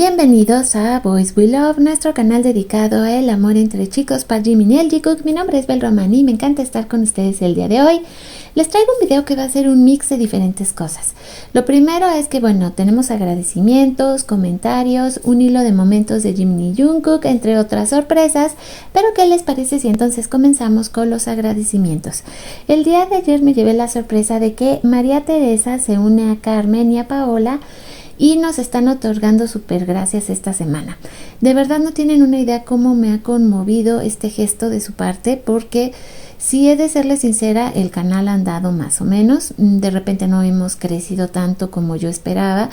Bienvenidos a Boys We Love, nuestro canal dedicado al amor entre chicos para Jimin y el Jungkook. Mi nombre es Bel Román y me encanta estar con ustedes el día de hoy. Les traigo un video que va a ser un mix de diferentes cosas. Lo primero es que, tenemos agradecimientos, comentarios, un hilo de momentos de Jimin y Jungkook, entre otras sorpresas. Pero ¿qué les parece si entonces comenzamos con los agradecimientos? El día de ayer me llevé la sorpresa de que María Teresa se une a Carmen y a Paola y nos están otorgando súper gracias esta semana. De verdad no tienen una idea cómo me ha conmovido este gesto de su parte, porque si he de serles sincera, el canal ha andado más o menos. De repente no hemos crecido tanto como yo esperaba,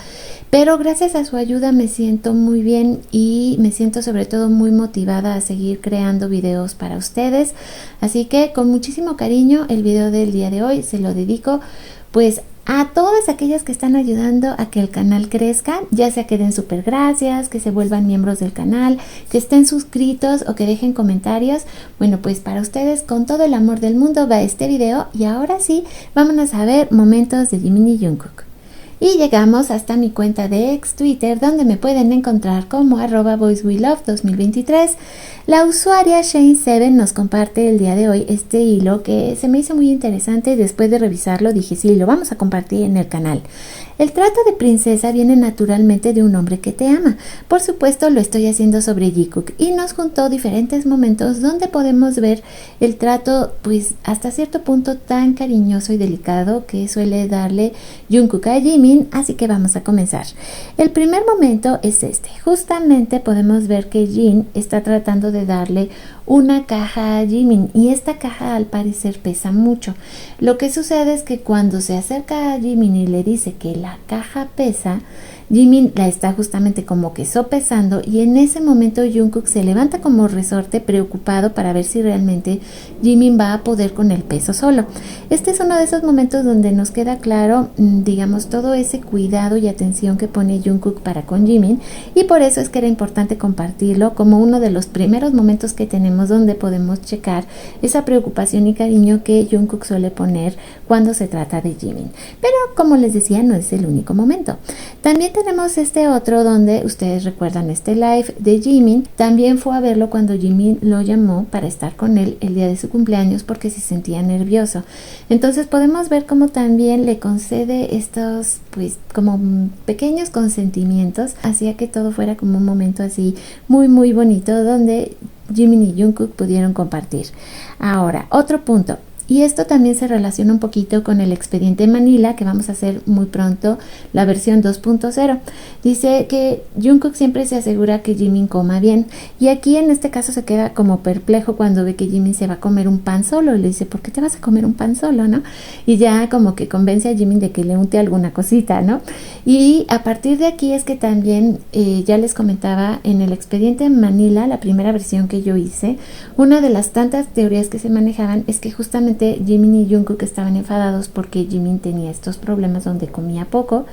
pero gracias a su ayuda me siento muy bien y me siento sobre todo muy motivada a seguir creando videos para ustedes. Así que con muchísimo cariño el video del día de hoy se lo dedico pues a todas aquellas que están ayudando a que el canal crezca, ya sea que den súper gracias, que se vuelvan miembros del canal, que estén suscritos o que dejen comentarios. Bueno, pues para ustedes con todo el amor del mundo va este video, y ahora sí, vámonos a ver momentos de Jimin y Jungkook. Y llegamos hasta mi cuenta de ex Twitter, donde me pueden encontrar como @boyswelove2023. La usuaria Shane7 nos comparte el día de hoy este hilo que se me hizo muy interesante. Después de revisarlo dije, sí, lo vamos a compartir en el canal. El trato de princesa viene naturalmente de un hombre que te ama. Por supuesto lo estoy haciendo sobre Jungkook, y nos juntó diferentes momentos donde podemos ver el trato pues hasta cierto punto tan cariñoso y delicado que suele darle Jungkook a Jimin. Así que vamos a comenzar. El primer momento es este. Justamente podemos ver que Jin está tratando de darle una caja a Jimin, y esta caja al parecer pesa mucho. Lo que sucede es que cuando se acerca a Jimin y le dice que la caja pesa, Jimin la está justamente como que sopesando, y en ese momento Jungkook se levanta como resorte, preocupado para ver si realmente Jimin va a poder con el peso solo. Este es uno de esos momentos donde nos queda claro, digamos, todo ese cuidado y atención que pone Jungkook para con Jimin, y por eso es que era importante compartirlo como uno de los primeros momentos que tenemos donde podemos checar esa preocupación y cariño que Jungkook suele poner cuando se trata de Jimin. Pero como les decía, no es el único momento. También tenemos este otro donde ustedes recuerdan este live de Jimin. También fue a verlo cuando Jimin lo llamó para estar con él el día de su cumpleaños porque se sentía nervioso. Entonces podemos ver cómo también le concede estos pues como pequeños consentimientos, hacía que todo fuera como un momento así muy muy bonito donde Jimin y Jungkook pudieron compartir. Ahora, otro punto. Y esto también se relaciona un poquito con el expediente Manila, que vamos a hacer muy pronto, la versión 2.0. Dice que Jungkook siempre se asegura que Jimin coma bien. Y aquí en este caso se queda como perplejo cuando ve que Jimin se va a comer un pan solo. Le dice, ¿por qué te vas a comer un pan solo, no? Y ya como que convence a Jimin de que le unte alguna cosita, ¿no? Y a partir de aquí es que también, ya les comentaba, en el expediente Manila, la primera versión que yo hice, una de las tantas teorías que se manejaban es que justamente Jimin y Jungkook estaban enfadados porque Jimin tenía estos problemas donde comía poco,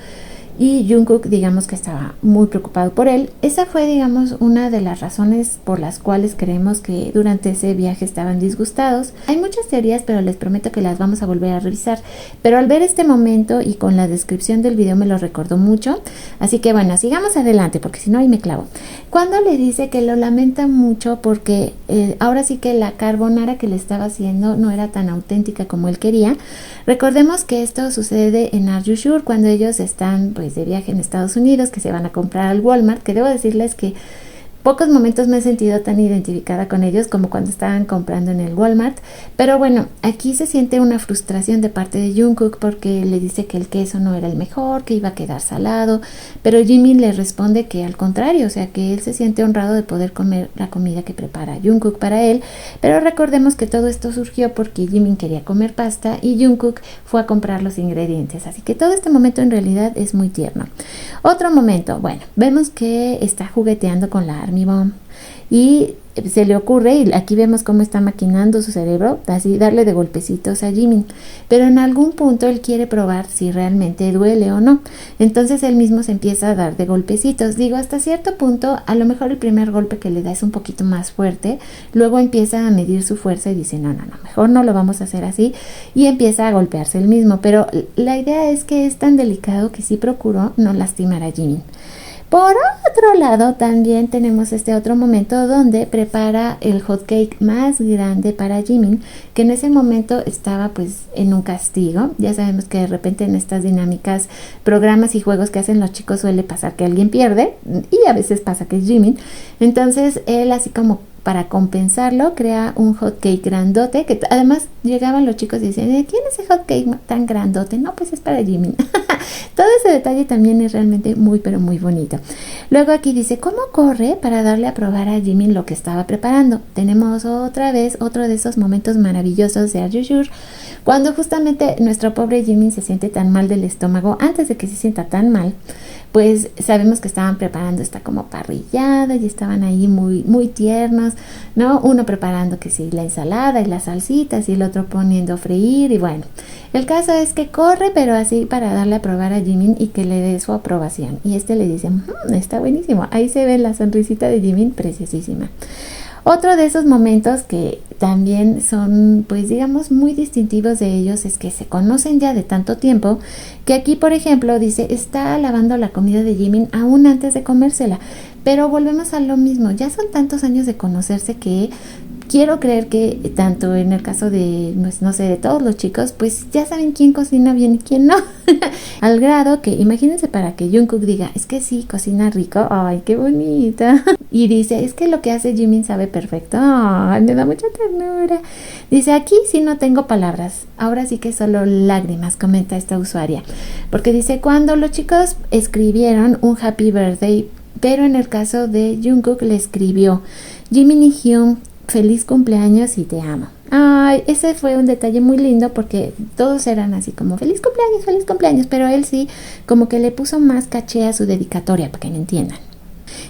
y Jungkook digamos que estaba muy preocupado por él. Esa fue digamos una de las razones por las cuales creemos que durante ese viaje estaban disgustados. Hay muchas teorías, pero les prometo que las vamos a volver a revisar, pero al ver este momento y con la descripción del video me lo recordó mucho. Así que siggamos adelante porque si no ahí me clavo. Cuando le dice que lo lamenta mucho porque ahora sí que la carbonara que le estaba haciendo no era tan auténtica como él quería. Recordemos que esto sucede en Are You Sure, cuando ellos están pues de viaje en Estados Unidos, que se van a comprar al Walmart, que debo decirles que pocos momentos me he sentido tan identificada con ellos como cuando estaban comprando en el Walmart. Pero aquí se siente una frustración de parte de Jungkook porque le dice que el queso no era el mejor, que iba a quedar salado, pero Jimin le responde que al contrario, o sea que él se siente honrado de poder comer la comida que prepara Jungkook para él. Pero recordemos que todo esto surgió porque Jimin quería comer pasta y Jungkook fue a comprar los ingredientes, así que todo este momento en realidad es muy tierno. Otro momento, vemos que está jugueteando con la Army Bomb y se le ocurre, y aquí vemos cómo está maquinando su cerebro, así darle de golpecitos a Jimin, pero en algún punto él quiere probar si realmente duele o no. Entonces él mismo se empieza a dar de golpecitos. Digo, hasta cierto punto a lo mejor el primer golpe que le da es un poquito más fuerte, luego empieza a medir su fuerza y dice no, mejor no lo vamos a hacer así, y empieza a golpearse él mismo. Pero la idea es que es tan delicado que sí procuró no lastimar a Jimin. Por otro lado también tenemos este otro momento donde prepara el hot cake más grande para Jimin, que en ese momento estaba pues en un castigo. Ya sabemos que de repente en estas dinámicas, programas y juegos que hacen los chicos suele pasar que alguien pierde y a veces pasa que es Jimin. Entonces él, así como para compensarlo, crea un hot cake grandote, que además llegaban los chicos y decían, ¿quién es ese hot cake tan grandote? No, pues es para Jimin. Todo ese detalle también es realmente muy, pero muy bonito. Luego aquí dice, ¿cómo corre para darle a probar a Jimin lo que estaba preparando? Tenemos otra vez otro de esos momentos maravillosos de Are You Sure, cuando justamente nuestro pobre Jimin se siente tan mal del estómago. Antes de que se sienta tan mal, pues sabemos que estaban preparando esta como parrillada y estaban ahí muy, muy tiernos, ¿no? Uno preparando que sí, la ensalada y las salsitas y el otro poniendo a freír y bueno. El caso es que corre, pero así para darle a probar a Jimin y que le dé su aprobación. Y le dice, está buenísimo. Ahí se ve la sonrisita de Jimin, preciosísima. Otro de esos momentos que también son, pues digamos, muy distintivos de ellos es que se conocen ya de tanto tiempo, que aquí, por ejemplo, dice, está lavando la comida de Jimin aún antes de comérsela. Pero volvemos a lo mismo, ya son tantos años de conocerse que quiero creer que tanto en el caso de, pues, no sé, de todos los chicos, pues ya saben quién cocina bien y quién no. Al grado que, imagínense, para que Jungkook diga, es que sí, cocina rico, ay, qué bonita. Y dice, es que lo que hace Jimin sabe perfecto, ay, me da mucha ternura. Dice, aquí sí no tengo palabras, ahora sí que solo lágrimas, comenta esta usuaria. Porque dice, cuando los chicos escribieron un happy birthday, pero en el caso de Jungkook le escribió, Jimin y Hyun, feliz cumpleaños y te amo. Ay, ese fue un detalle muy lindo porque todos eran así como feliz cumpleaños, pero él sí como que le puso más caché a su dedicatoria para que me entiendan.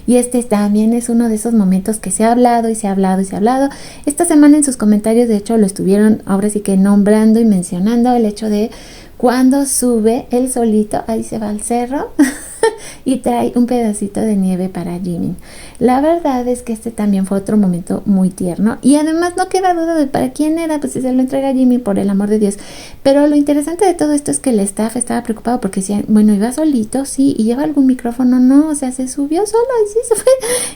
Y este también es uno de esos momentos que se ha hablado y se ha hablado y se ha hablado. Esta semana en sus comentarios, de hecho, lo estuvieron ahora sí que nombrando y mencionando el hecho de cuando sube él solito, ahí se va al cerro y trae un pedacito de nieve para Jimin. La verdad es que este también fue otro momento muy tierno y además no queda duda de para quién era, pues si se lo entrega a Jimin, por el amor de Dios. Pero lo interesante de todo esto es que el staff estaba preocupado porque decían, bueno, iba solito, sí, y lleva algún micrófono, no, o sea, se subió solo y sí se fue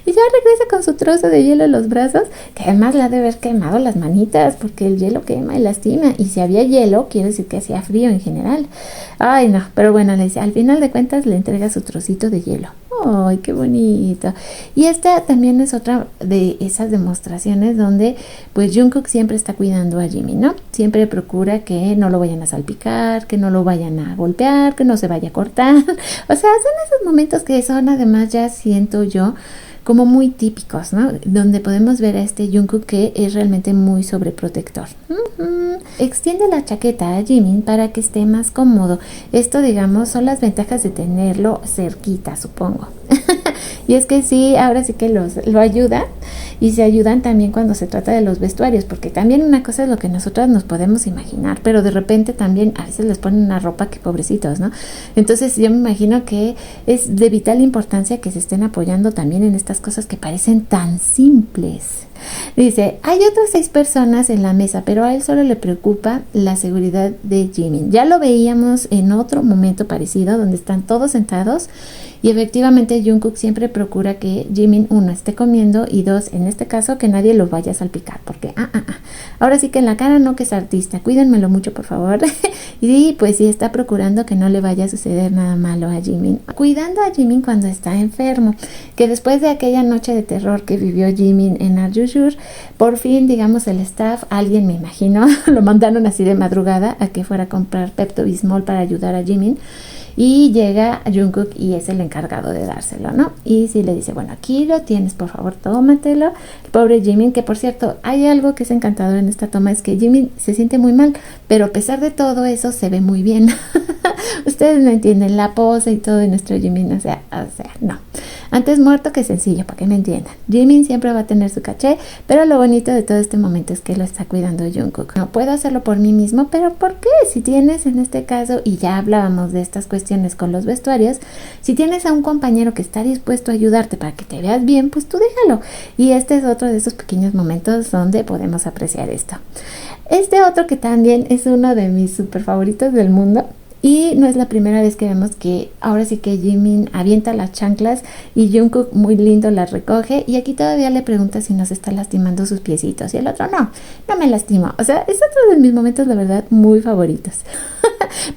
y ya regresa con su trozo de hielo en los brazos, que además le ha de haber quemado las manitas porque el hielo quema y lastima, y si había hielo quiere decir que hacía frío en general. Ay, no, pero bueno, le dice, al final de cuentas le entrega su trocito de hielo. ¡Ay, qué bonito! Y esta también es otra de esas demostraciones donde pues Jungkook siempre está cuidando a Jimin, ¿no? Siempre procura que no lo vayan a salpicar, que no lo vayan a golpear, que no se vaya a cortar. O sea, son esos momentos que son, además, ya siento yo, como muy típicos, ¿no? Donde podemos ver a este Jungkook que es realmente muy sobreprotector. Extiende la chaqueta a Jimin para que esté más cómodo. Esto, digamos, son las ventajas de tenerlo cerquita, supongo. Y es que sí, ahora sí que lo ayuda, y se ayudan también cuando se trata de los vestuarios, porque también una cosa es lo que nosotras nos podemos imaginar, pero de repente también a veces les ponen una ropa que pobrecitos, ¿no? Entonces yo me imagino que es de vital importancia que se estén apoyando también en estas cosas que parecen tan simples. Dice, hay otras 6 personas en la mesa, pero a él solo le preocupa la seguridad de Jimin. Ya lo veíamos en otro momento parecido, donde están todos sentados, y efectivamente Jungkook siempre procura que Jimin, 1, esté comiendo, y 2, en este caso, que nadie lo vaya a salpicar, porque ahora sí que en la cara no, que es artista, cuídenmelo mucho, por favor. Y pues sí, está procurando que no le vaya a suceder nada malo a Jimin, cuidando a Jimin cuando está enfermo, que después de aquella noche de terror que vivió Jimin en Are You Sure, por fin, digamos, el staff, alguien, me imagino, lo mandaron así de madrugada a que fuera a comprar Pepto-Bismol para ayudar a Jimin. Y llega Jungkook y es el encargado de dárselo, ¿no? Y sí le dice, bueno, aquí lo tienes, por favor, tómatelo. El pobre Jimin, que por cierto, hay algo que es encantador en esta toma, es que Jimin se siente muy mal, pero a pesar de todo eso se ve muy bien. Ustedes no entienden la pose y todo de nuestro Jimin, o sea, no. Antes muerto que sencillo, para que me entiendan. Jimin siempre va a tener su caché, pero lo bonito de todo este momento es que lo está cuidando Jungkook. No puedo hacerlo por mí mismo, pero ¿por qué? Si tienes en este caso, y ya hablábamos de estas cuestiones con los vestuarios, si tienes a un compañero que está dispuesto a ayudarte para que te veas bien, pues tú déjalo. Y este es otro de esos pequeños momentos donde podemos apreciar esto. Este otro que también es uno de mis super favoritos del mundo Y no es la primera vez que vemos que ahora sí que Jimin avienta las chanclas y Jungkook muy lindo las recoge. Y aquí todavía le pregunta si nos está lastimando sus piecitos. Y el otro, no me lastimo. O sea, es otro de mis momentos, la verdad, muy favoritos.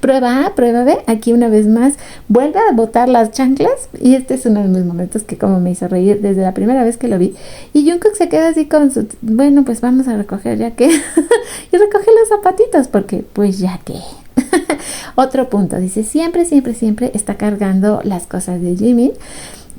Prueba A, prueba B. Aquí una vez más vuelve a botar las chanclas. Y este es uno de mis momentos que como me hizo reír desde la primera vez que lo vi. Y Jungkook se queda así con su... Bueno, pues vamos a recoger ya que... y recoge los zapatitos porque pues ya que... Otro punto, dice, siempre está cargando las cosas de Jimin,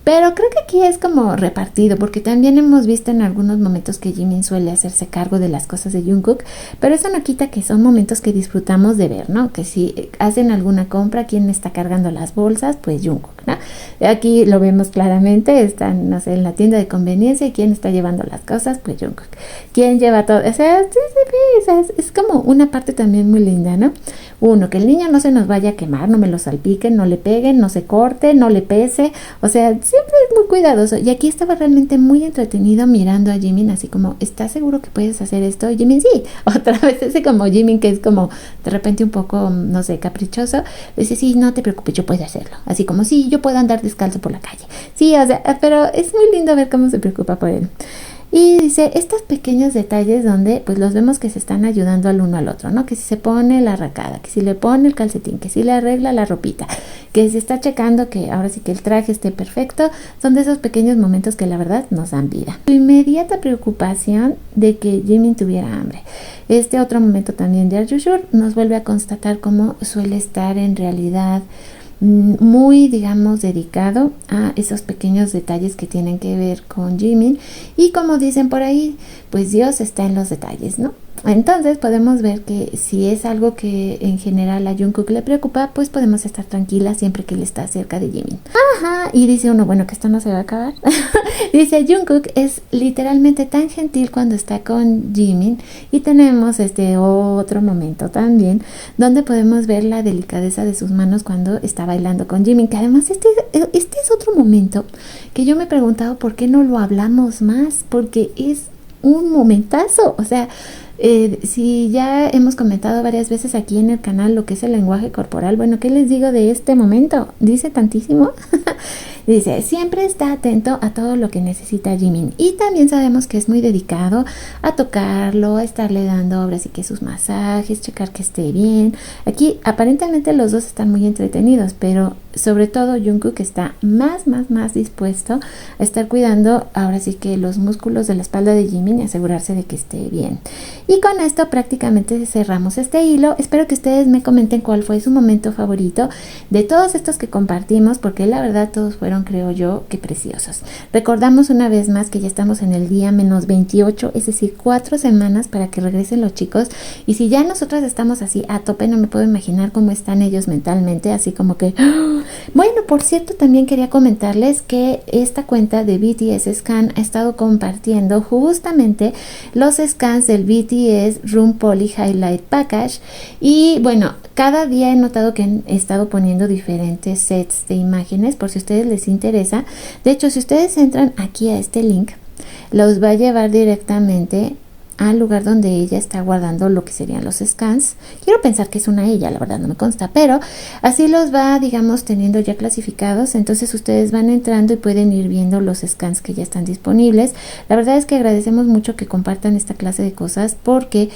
pero creo que aquí es como repartido, porque también hemos visto en algunos momentos que Jimin suele hacerse cargo de las cosas de Jungkook, pero eso no quita que son momentos que disfrutamos de ver, ¿no? Que si hacen alguna compra, ¿quién está cargando las bolsas? Pues Jungkook, ¿no? Aquí lo vemos claramente, están, no sé, en la tienda de conveniencia, y ¿quién está llevando las cosas? Pues Jungkook. ¿Quién lleva todo? O sea, es como una parte también muy linda, ¿no? Uno, que el niño no se nos vaya a quemar, no me lo salpiquen, no le peguen, no se corte, no le pese, o sea, siempre es muy cuidadoso. Y aquí estaba realmente muy entretenido mirando a Jimin, así como, ¿estás seguro que puedes hacer esto? Y Jimin, sí. Otra vez ese como Jimin, que es como de repente un poco, no sé, caprichoso, dice, sí, no te preocupes, yo puedo hacerlo. Así como, sí, yo puedo andar descalzo por la calle. Sí, o sea, pero es muy lindo ver cómo se preocupa por él. Y dice, estos pequeños detalles donde pues los vemos que se están ayudando al uno al otro, ¿no? Que si se pone la arracada, que si le pone el calcetín, que si le arregla la ropita, que se está checando que ahora sí que el traje esté perfecto, son de esos pequeños momentos que la verdad nos dan vida. Su inmediata preocupación de que Jimin tuviera hambre. Este otro momento también de Are You Sure nos vuelve a constatar cómo suele estar en realidad muy, digamos, dedicado a esos pequeños detalles que tienen que ver con Jimin, y como dicen por ahí, pues Dios está en los detalles, ¿no? Entonces podemos ver que si es algo que en general a Jungkook le preocupa, pues podemos estar tranquilas siempre que él está cerca de Jimin. Ajá, y dice uno, bueno, que esto no se va a acabar. Dice, Jungkook es literalmente tan gentil cuando está con Jimin, y tenemos este otro momento también donde podemos ver la delicadeza de sus manos cuando está bailando con Jimin, que además este es otro momento que yo me he preguntado por qué no lo hablamos más, porque es un momentazo, o sea, si ya hemos comentado varias veces aquí en el canal lo que es el lenguaje corporal, bueno, ¿qué les digo de este momento? Dice tantísimo. Dice, siempre está atento a todo lo que necesita Jimin, y también sabemos que es muy dedicado a tocarlo, a estarle dando ahora sí que sus masajes, checar que esté bien. Aquí aparentemente los dos están muy entretenidos, pero sobre todo Jungkook está más dispuesto a estar cuidando ahora sí que los músculos de la espalda de Jimin y asegurarse de que esté bien. Y con esto prácticamente cerramos este hilo. Espero que ustedes me comenten cuál fue su momento favorito de todos estos que compartimos, porque la verdad todos fueron, creo yo, que preciosos. Recordamos una vez más que ya estamos en el día menos 28, es decir, 4 semanas para que regresen los chicos, y si ya nosotras estamos así a tope, no me puedo imaginar cómo están ellos mentalmente, así como que... Bueno, por cierto, también quería comentarles que esta cuenta de BTS Scan ha estado compartiendo justamente los scans del BTS Room Poly Highlight Package, y bueno, cada día he notado que han estado poniendo diferentes sets de imágenes por si a ustedes les interesa. De hecho, si ustedes entran aquí a este link, los va a llevar directamente al lugar donde ella está guardando lo que serían los scans. Quiero pensar que es una ella, la verdad no me consta, pero así los va, digamos, teniendo ya clasificados. Entonces ustedes van entrando y pueden ir viendo los scans que ya están disponibles. La verdad es que agradecemos mucho que compartan esta clase de cosas, porque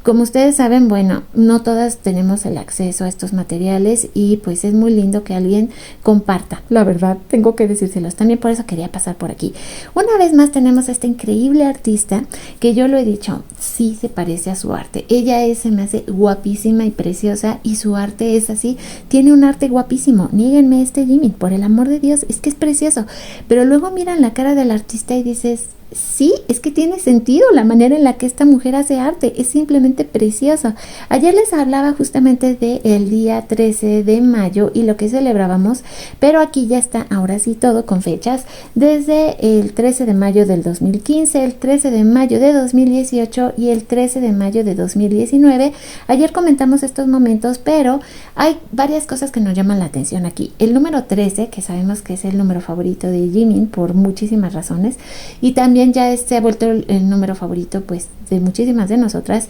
como ustedes saben, bueno, no todas tenemos el acceso a estos materiales, y pues es muy lindo que alguien comparta. La verdad, tengo que decírselos. También por eso quería pasar por aquí. Una vez más tenemos a esta increíble artista que yo lo he dicho, sí se parece a su arte. Ella se me hace guapísima y preciosa, y su arte es así. Tiene un arte guapísimo. Niéguenme este Jimin, por el amor de Dios, es que es precioso. Pero luego miran la cara del artista y dices... Sí, es que tiene sentido la manera en la que esta mujer hace arte, es simplemente precioso. Ayer les hablaba justamente del día 13 de mayo y lo que celebrábamos, pero aquí ya está, ahora sí todo con fechas, desde el 13 de mayo del 2015, el 13 de mayo de 2018 y el 13 de mayo de 2019. Ayer comentamos estos momentos, pero hay varias cosas que nos llaman la atención aquí. El número 13, que sabemos que es el número favorito de Jimin por muchísimas razones, y también ya ha vuelto el número favorito pues de muchísimas de nosotras.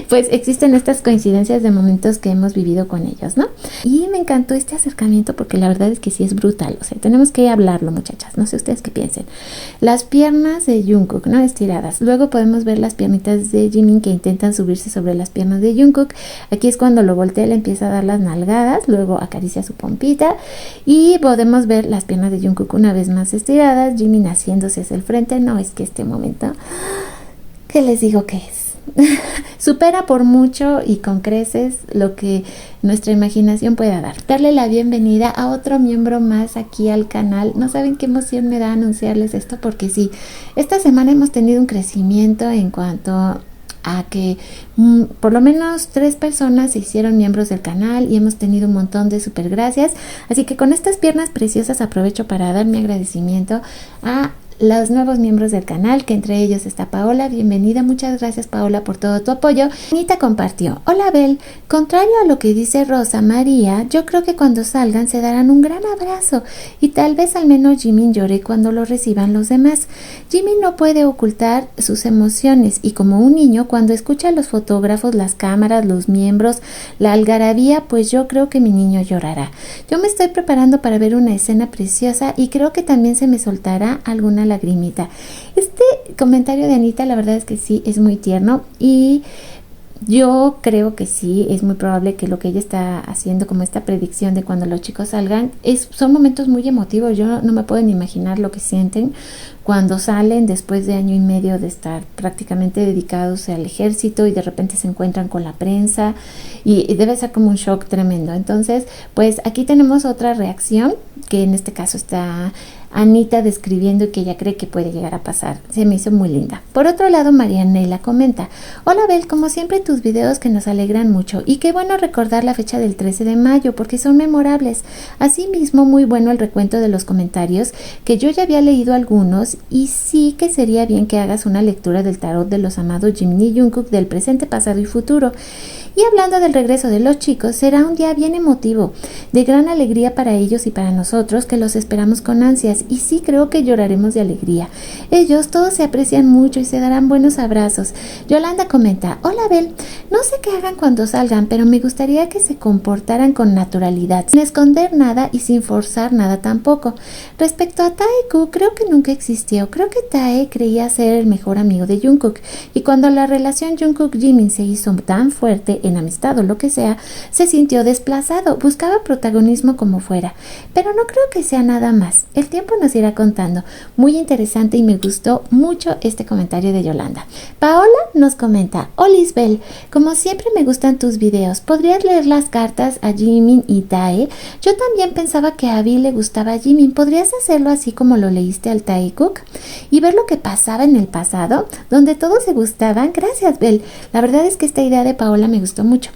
pues existen estas coincidencias de momentos que hemos vivido con ellos, ¿no? Y me encantó este acercamiento porque la verdad es que sí es brutal, o sea, tenemos que hablarlo, muchachas, no sé ustedes qué piensen. Las piernas de Jungkook, ¿no? Estiradas. Luego podemos ver las piernitas de Jimin que intentan subirse sobre las piernas de Jungkook. Aquí es cuando lo voltea, le empieza a dar las nalgadas, luego acaricia su pompita y podemos ver las piernas de Jungkook una vez más estiradas, Jimin haciéndose hacia el frente. No, es que este momento, ¿qué les digo que es? Supera por mucho y con creces lo que nuestra imaginación pueda dar. Darle la bienvenida a otro miembro más aquí al canal. No saben qué emoción me da anunciarles esto, porque sí, esta semana hemos tenido un crecimiento en cuanto a que por lo menos 3 personas se hicieron miembros del canal y hemos tenido un montón de super gracias. Así que con estas piernas preciosas aprovecho para dar mi agradecimiento a los nuevos miembros del canal, que entre ellos está Paola. Bienvenida, muchas gracias Paola por todo tu apoyo. Anita compartió: hola Bel, contrario a lo que dice Rosa María, yo creo que cuando salgan se darán un gran abrazo y tal vez al menos Jimin llore cuando lo reciban los demás. Jimin no puede ocultar sus emociones y como un niño cuando escucha a los fotógrafos, las cámaras, los miembros, la algarabía, pues yo creo que mi niño llorará. Yo me estoy preparando para ver una escena preciosa y creo que también se me soltará alguna lagrimita. Este comentario de Anita la verdad es que sí es muy tierno y yo creo que sí, es muy probable que lo que ella está haciendo como esta predicción de cuando los chicos salgan son momentos muy emotivos. Yo no me puedo ni imaginar lo que sienten cuando salen después de 1 año y medio de estar prácticamente dedicados al ejército y de repente se encuentran con la prensa y debe ser como un shock tremendo. Entonces, pues aquí tenemos otra reacción que en este caso está Anita describiendo que ella cree que puede llegar a pasar. Se me hizo muy linda. Por otro lado, Marianela comenta: hola Bel, como siempre tus videos que nos alegran mucho y qué bueno recordar la fecha del 13 de mayo porque son memorables. Asimismo, muy bueno el recuento de los comentarios, que yo ya había leído algunos y sí que sería bien que hagas una lectura del tarot de los amados Jimin y Jungkook del presente, pasado y futuro. Y hablando del regreso de los chicos, será un día bien emotivo, de gran alegría para ellos y para nosotros que los esperamos con ansias, y sí creo que lloraremos de alegría. Ellos todos se aprecian mucho y se darán buenos abrazos. Yolanda comenta: hola Bel, no sé qué hagan cuando salgan, pero me gustaría que se comportaran con naturalidad, sin esconder nada y sin forzar nada tampoco. Respecto a Tae-ku, creo que nunca existió. Creo que Tae creía ser el mejor amigo de Jungkook, y cuando la relación Jungkook-Jimin se hizo tan fuerte en amistad o lo que sea, se sintió desplazado, buscaba protagonismo como fuera, pero no creo que sea nada más. El tiempo nos irá contando. Muy interesante y me gustó mucho este comentario de Yolanda. Paola nos comenta: hola Isbel, como siempre me gustan tus videos, ¿podrías leer las cartas a Jimin y Tae? Yo también pensaba que a Abby le gustaba a Jimin, ¿podrías hacerlo así como lo leíste al Taekook? Y ver lo que pasaba en el pasado, donde todos se gustaban. Gracias Bel, la verdad es que esta idea de Paola me gustó mucho.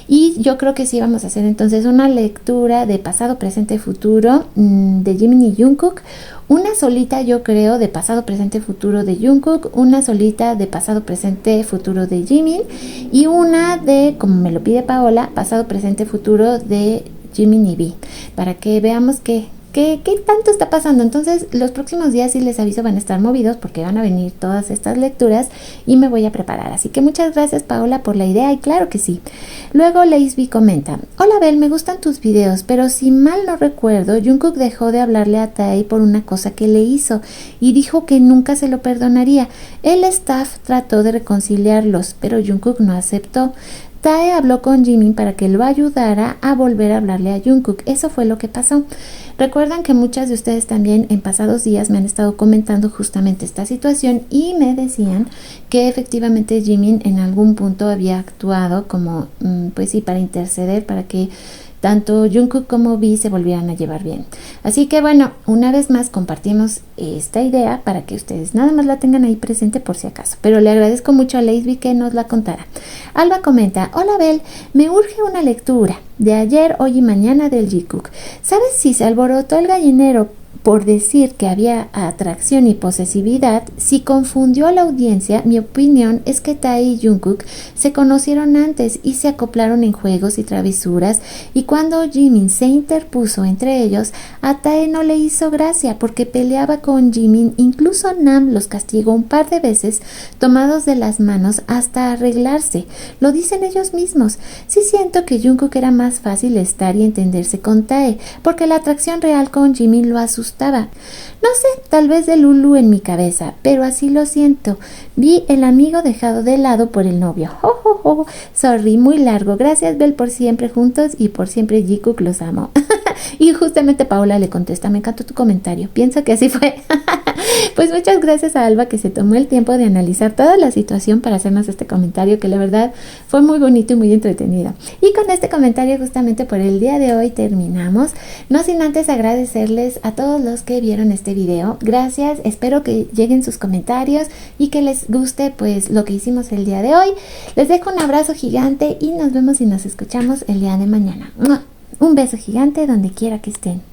Y yo creo que sí vamos a hacer entonces una lectura de pasado, presente, futuro de Jimin y Jungkook. Una solita yo creo de pasado, presente, futuro de Jungkook. Una solita de pasado, presente, futuro de Jimin. Y una de, como me lo pide Paola, pasado, presente, futuro de Jimin y V. Para que veamos ¿Qué tanto está pasando? Entonces los próximos días, sí les aviso, van a estar movidos porque van a venir todas estas lecturas y me voy a preparar. Así que muchas gracias Paola por la idea, y claro que sí. Luego Leisby comenta: hola Bel, me gustan tus videos, pero si mal no recuerdo, Jungkook dejó de hablarle a Tae por una cosa que le hizo y dijo que nunca se lo perdonaría. El staff trató de reconciliarlos, pero Jungkook no aceptó. Tae habló con Jimin para que lo ayudara a volver a hablarle a Jungkook. Eso fue lo que pasó. Recuerdan que muchas de ustedes también en pasados días me han estado comentando justamente esta situación y me decían que efectivamente Jimin en algún punto había actuado como, pues sí, para interceder, para que tanto Jungkook como V se volvieran a llevar bien. Así que bueno, una vez más compartimos esta idea para que ustedes nada más la tengan ahí presente por si acaso. Pero le agradezco mucho a Leisby que nos la contara. Alba comenta: hola Bel, me urge una lectura de ayer, hoy y mañana del Jungkook. ¿Sabes si se alborotó el gallinero por decir que había atracción y posesividad, si confundió a la audiencia, mi opinión es que Tae y Jungkook se conocieron antes y se acoplaron en juegos y travesuras, y cuando Jimin se interpuso entre ellos, a Tae no le hizo gracia porque peleaba con Jimin. Incluso Nam los castigó un par de veces, tomados de las manos hasta arreglarse. Lo dicen ellos mismos. Sí siento que Jungkook era más fácil estar y entenderse con Tae, porque la atracción real con Jimin lo asustaba. No sé, tal vez de Lulu en mi cabeza, pero así lo siento. Vi el amigo dejado de lado por el novio. Sorry, muy largo. Gracias, Bel, por siempre juntos y por siempre, Jikook, los amo. Y justamente Paula le contesta: me encantó tu comentario. Pienso que así fue. Pues muchas gracias a Alba, que se tomó el tiempo de analizar toda la situación para hacernos este comentario, que la verdad fue muy bonito y muy entretenido. Y con este comentario justamente por el día de hoy terminamos, no sin antes agradecerles a todos los que vieron este video. Gracias, espero que lleguen sus comentarios y que les guste pues lo que hicimos el día de hoy. Les dejo un abrazo gigante y nos vemos y nos escuchamos el día de mañana. Un beso gigante donde quiera que estén.